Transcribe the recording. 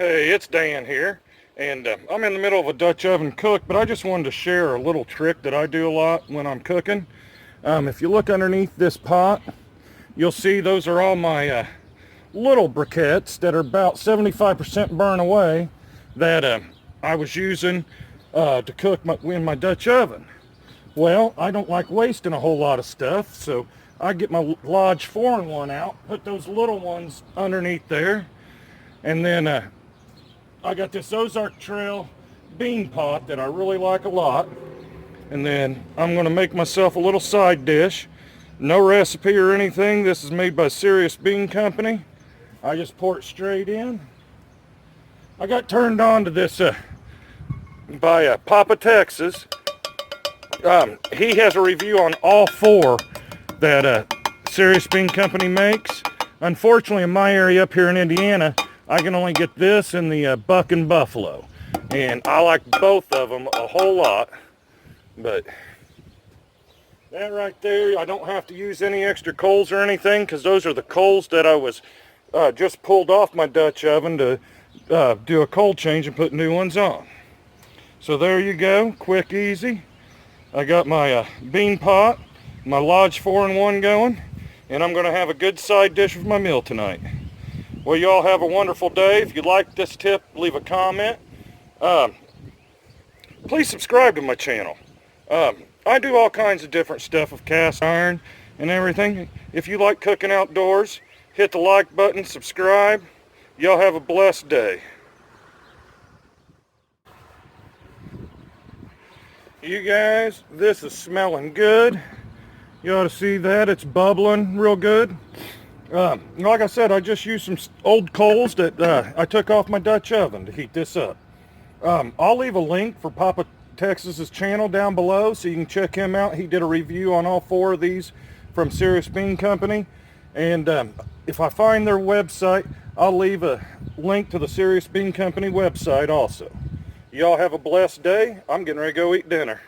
Hey, it's Dan here, and I'm in the middle of a Dutch oven cook, but I just wanted to share a little trick that I do a lot when I'm cooking. If you look underneath this pot, you'll see those are all my little briquettes that are about 75% burned away that I was using to cook in my Dutch oven. Well, I don't like wasting a whole lot of stuff, so I get my Lodge 4-in-1 out, put those little ones underneath there, and then I got this Ozark Trail bean pot that I really like a lot. And then I'm going to make myself a little side dish. No recipe or anything. This is made by Serious Bean Company. I just pour it straight in. I got turned on to this by Papa Texas. He has a review on all four that Serious Bean Company makes. Unfortunately, in my area up here in Indiana, I can only get this and the Buck and Buffalo. And I like both of them a whole lot. But that right there, I don't have to use any extra coals or anything, because those are the coals that I was just pulled off my Dutch oven to do a coal change and put new ones on. So there you go, quick, easy. I got my bean pot, my Lodge 4-in-1 going, and I'm going to have a good side dish with my meal tonight. Well, you all have a wonderful day. If you like this tip, leave a comment. Please subscribe to my channel. I do all kinds of different stuff with cast iron and everything. If you like cooking outdoors, hit the like button, subscribe. Y'all have a blessed day. You guys, this is smelling good. You ought to see that. It's bubbling real good. Like I said, I just used some old coals that I took off my Dutch oven to heat this up. I'll leave a link for Papa Texas's channel down below so you can check him out. He did a review on all four of these from Serious Bean Company. And if I find their website, I'll leave a link to the Serious Bean Company website also. Y'all have a blessed day. I'm getting ready to go eat dinner.